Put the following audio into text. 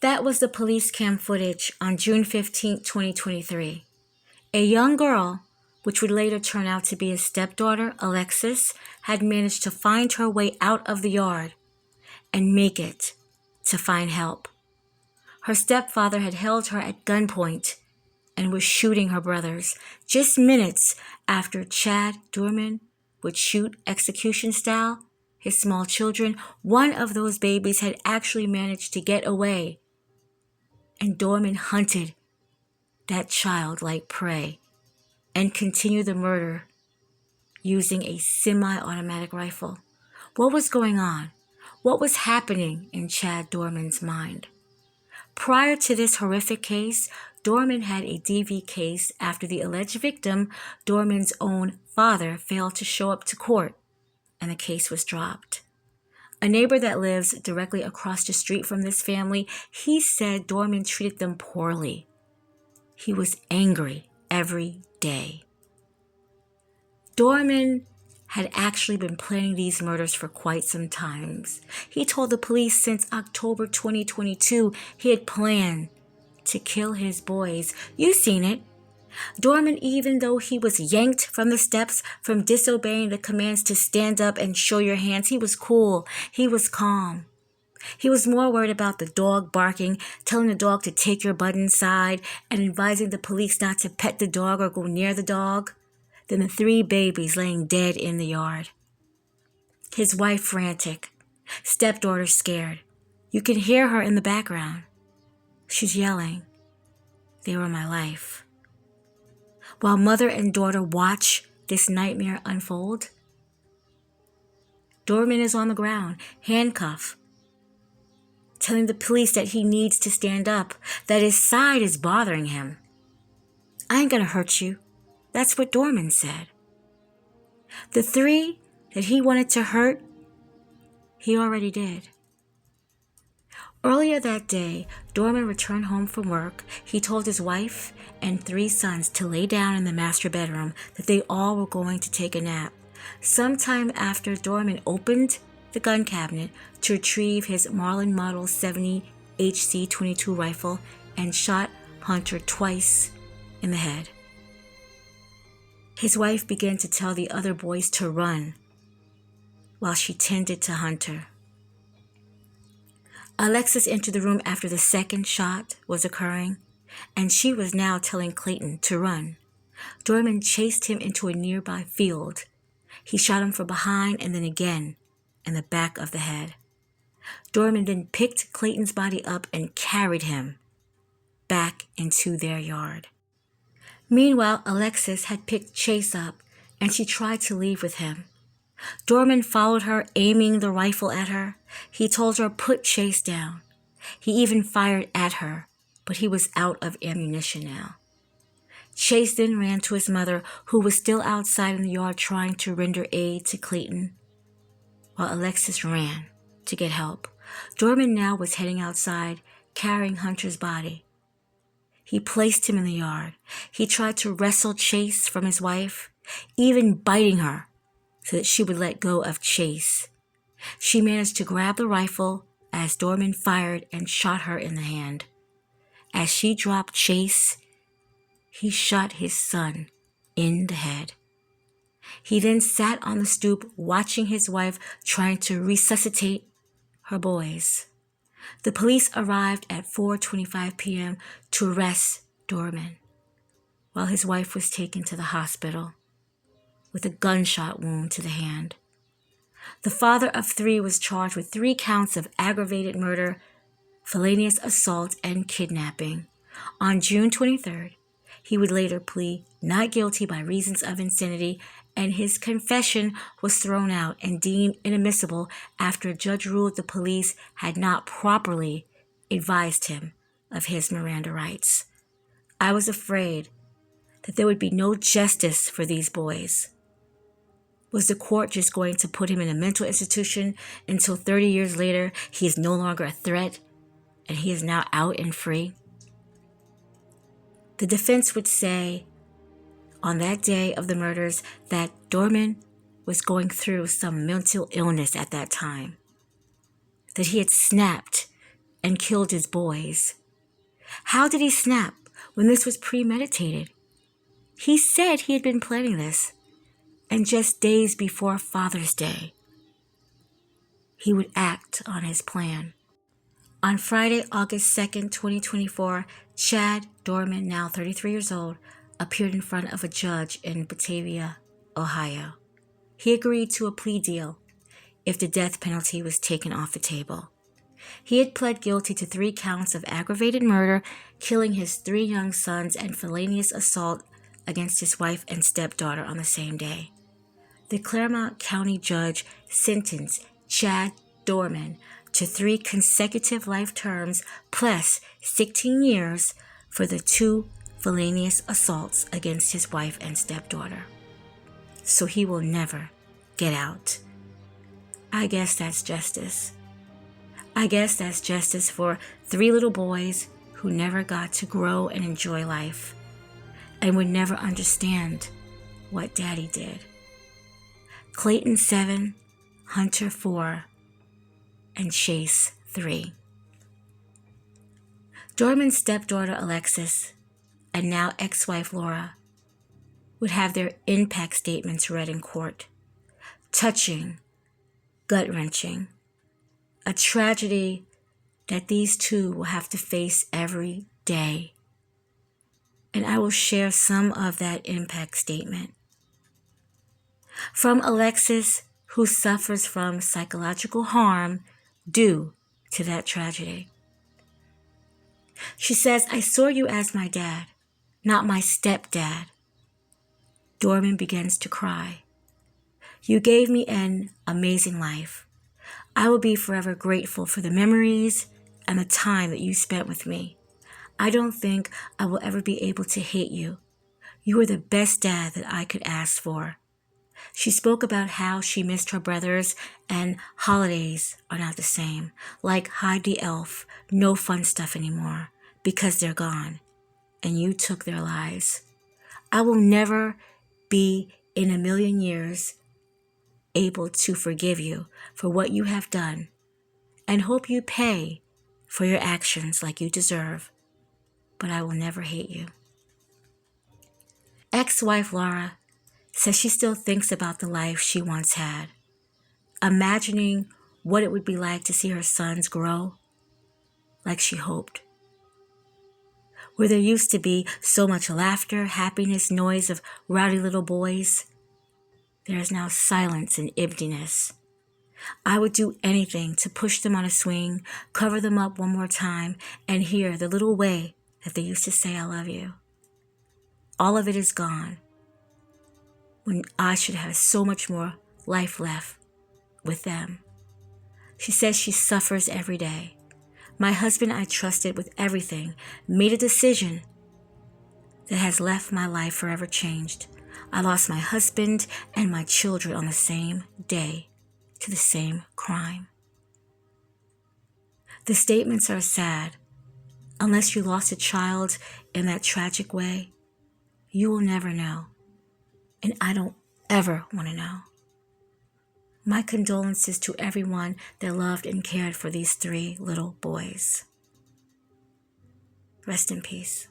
That was the police cam footage on June 15, 2023. A young girl, which would later turn out to be his stepdaughter, Alexis, had managed to find her way out of the yard and make it to find help. Her stepfather had held her at gunpoint and was shooting her brothers just minutes after Chad Doerman would shoot execution style his small children. One of those babies had actually managed to get away, and Doerman hunted that child like prey and continued the murder using a semi-automatic rifle. What was going on? What was happening in Chad Doerman's mind? Prior to this horrific case, Doerman had a DV case after the alleged victim, Doerman's own father, failed to show up to court, and the case was dropped. A neighbor that lives directly across the street from this family, he said Doerman treated them poorly. He was angry every day. Doerman had actually been planning these murders for quite some time. He told the police since October 2022 he had planned to kill his boys. You've seen it. Doerman, even though he was yanked from the steps from disobeying the commands to stand up and show your hands, he was cool. He was calm. He was more worried about the dog barking, telling the dog to take your butt inside, and advising the police not to pet the dog or go near the dog, than the 3 babies laying dead in the yard. His wife frantic, stepdaughter scared. You can hear her in the background. She's yelling, "They were my life." While mother and daughter watch this nightmare unfold, Doerman is on the ground, handcuffed, telling the police that he needs to stand up, that his side is bothering him. "I ain't gonna hurt you." That's what Doerman said. The 3 that he wanted to hurt, he already did. Earlier that day, Doerman returned home from work. He told his wife and 3 sons to lay down in the master bedroom, that they all were going to take a nap. Sometime after, Doerman opened the gun cabinet to retrieve his Marlin Model 70 HC-22 rifle and shot Hunter twice in the head. His wife began to tell the other boys to run while she tended to Hunter. Alexis entered the room after the second shot was occurring, and she was now telling Clayton to run. Doerman chased him into a nearby field. He shot him from behind and then again in the back of the head. Doerman then picked Clayton's body up and carried him back into their yard. Meanwhile, Alexis had picked Chase up, and she tried to leave with him. Doerman followed her, aiming the rifle at her. He told her, "Put Chase down." He even fired at her, but he was out of ammunition now. Chase then ran to his mother, who was still outside in the yard trying to render aid to Clayton, while Alexis ran to get help. Doerman now was heading outside, carrying Hunter's body. He placed him in the yard. He tried to wrestle Chase from his wife, even biting her so that she would let go of Chase. She managed to grab the rifle as Doerman fired and shot her in the hand. As she dropped Chase, he shot his son in the head. He then sat on the stoop watching his wife trying to resuscitate her boys. The police arrived at 4:25 p.m. to arrest Doerman, while his wife was taken to the hospital with a gunshot wound to the hand. The father of 3 was charged with 3 counts of aggravated murder, felonious assault, and kidnapping. On June 23rd, he would later plead not guilty by reasons of insanity, and his confession was thrown out and deemed inadmissible after a judge ruled the police had not properly advised him of his Miranda rights. I was afraid that there would be no justice for these boys. Was the court just going to put him in a mental institution until 30 years later he is no longer a threat and he is now out and free? The defense would say on that day of the murders that Doerman was going through some mental illness at that time, that he had snapped and killed his boys. How did he snap when this was premeditated? He said he had been planning this, and just days before Father's Day, he would act on his plan. On Friday, August 2nd, 2024, Chad Doerman, now 33 years old, appeared in front of a judge in Batavia, Ohio. He agreed to a plea deal if the death penalty was taken off the table. He had pled guilty to 3 counts of aggravated murder, killing his 3 young sons, and felonious assault against his wife and stepdaughter on the same day. The Claremont County judge sentenced Chad Doerman to 3 consecutive life terms plus 16 years for the 2 felonious assaults against his wife and stepdaughter. So he will never get out. I guess that's justice. I guess that's justice for 3 little boys who never got to grow and enjoy life and would never understand what Daddy did. Clayton 7, Hunter 4, and Chase 3. Doerman's stepdaughter Alexis and now ex-wife Laura would have their impact statements read in court. Touching, gut-wrenching, a tragedy that these 2 will have to face every day. And I will share some of that impact statement. From Alexis, who suffers from psychological harm due to that tragedy. She says, "I saw you as my dad, not my stepdad." Doerman begins to cry. "You gave me an amazing life. I will be forever grateful for the memories and the time that you spent with me. I don't think I will ever be able to hate you. You were the best dad that I could ask for." She spoke about how she missed her brothers and holidays are not the same. Like Hide the Elf, no fun stuff anymore because they're gone and you took their lives. "I will never be in a million years able to forgive you for what you have done and hope you pay for your actions like you deserve, but I will never hate you." Ex-wife Laura says she still thinks about the life she once had, imagining what it would be like to see her sons grow like she hoped. Where there used to be so much laughter, happiness, noise of rowdy little boys, there is now silence and emptiness. I would do anything to push them on a swing, cover them up one more time, and hear the little way that they used to say, "I love you." All of it is gone, when I should have so much more life left with them. She says she suffers every day. "My husband I trusted with everything made a decision that has left my life forever changed. I lost my husband and my children on the same day to the same crime." The statements are sad. Unless you lost a child in that tragic way, you will never know. And I don't ever want to know. My condolences to everyone that loved and cared for these 3 little boys. Rest in peace.